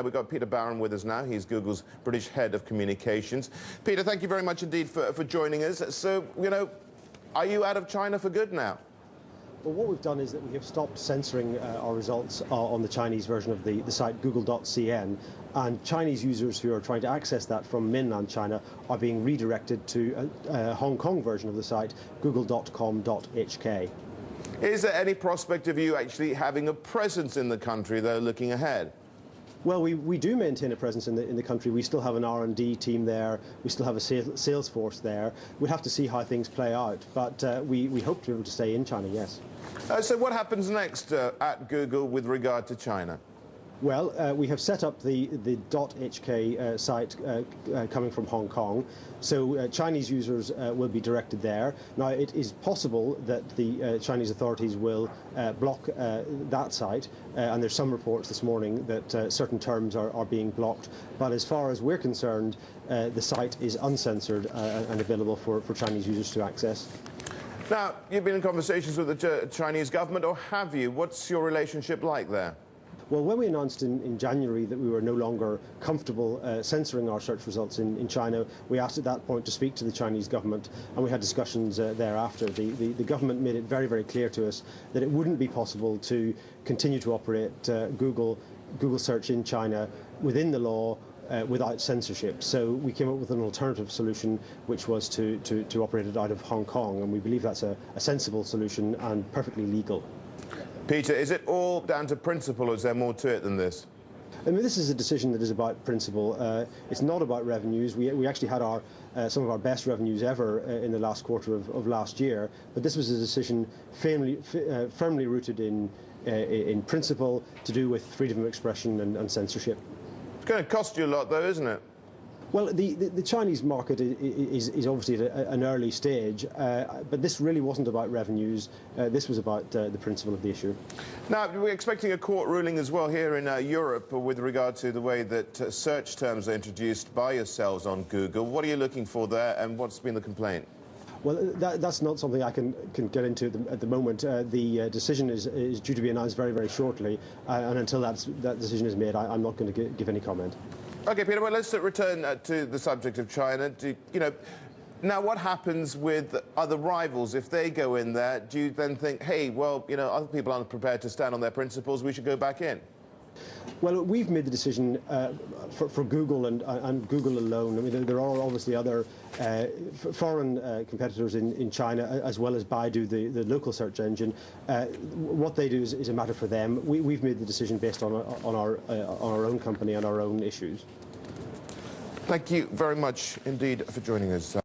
Now, we've got Peter Barron with us now. He's Google's British Head of Communications. Peter, thank you very much indeed for joining us. So, are you out of China for good now? Well, what we've done is that we have stopped censoring our results on the Chinese version of the site google.cn, and Chinese users who are trying to access that from mainland China are being redirected to a Hong Kong version of the site, google.com.hk. Is there any prospect of you actually having a presence in the country, though, looking ahead? Well, we do maintain a presence in the country. We still have an R&D team there. We still have a sales force there. We'll have to see how things play out, but we hope to be able to stay in China, yes. So what happens next at Google with regard to China? Well, we have set up the .hk site coming from Hong Kong, so Chinese users will be directed there. Now, it is possible that the Chinese authorities will block that site, and there's some reports this morning that certain terms are being blocked. But as far as we're concerned, the site is uncensored and available for Chinese users to access. Now, you've been in conversations with the Chinese government, or have you? What's your relationship like there? Well, when we announced in January that we were no longer comfortable censoring our search results in China, we asked at that point to speak to the Chinese government, and we had discussions thereafter. The government made it very, very clear to us that it wouldn't be possible to continue to operate Google search in China within the law without censorship. So we came up with an alternative solution, which was to operate it out of Hong Kong, and we believe that's a sensible solution and perfectly legal. Peter, is it all down to principle, or is there more to it than this? I mean, this is a decision that is about principle. It's not about revenues. We actually had some of our best revenues ever in the last quarter of last year, but this was a decision firmly rooted in principle, to do with freedom of expression and censorship. It's going to cost you a lot, though, isn't it? Well, the Chinese market is obviously at an early stage, but this really wasn't about revenues. This was about the principle of the issue. Now, we're expecting a court ruling as well here in Europe with regard to the way that search terms are introduced by yourselves on Google. What are you looking for there, and what's been the complaint? Well, that's not something I can get into at the moment. The decision is due to be announced very, very shortly, and until that decision is made, I'm not going to give any comment. OK, Peter, well, let's return to the subject of China. Now, what happens with other rivals? If they go in there, do you then think, hey, well, other people aren't prepared to stand on their principles, we should go back in? Well, we've made the decision for Google and Google alone. I mean, there are obviously other foreign competitors in China, as well as Baidu, the local search engine. What they do is a matter for them. We've made the decision based on our own company and our own issues. Thank you very much indeed for joining us.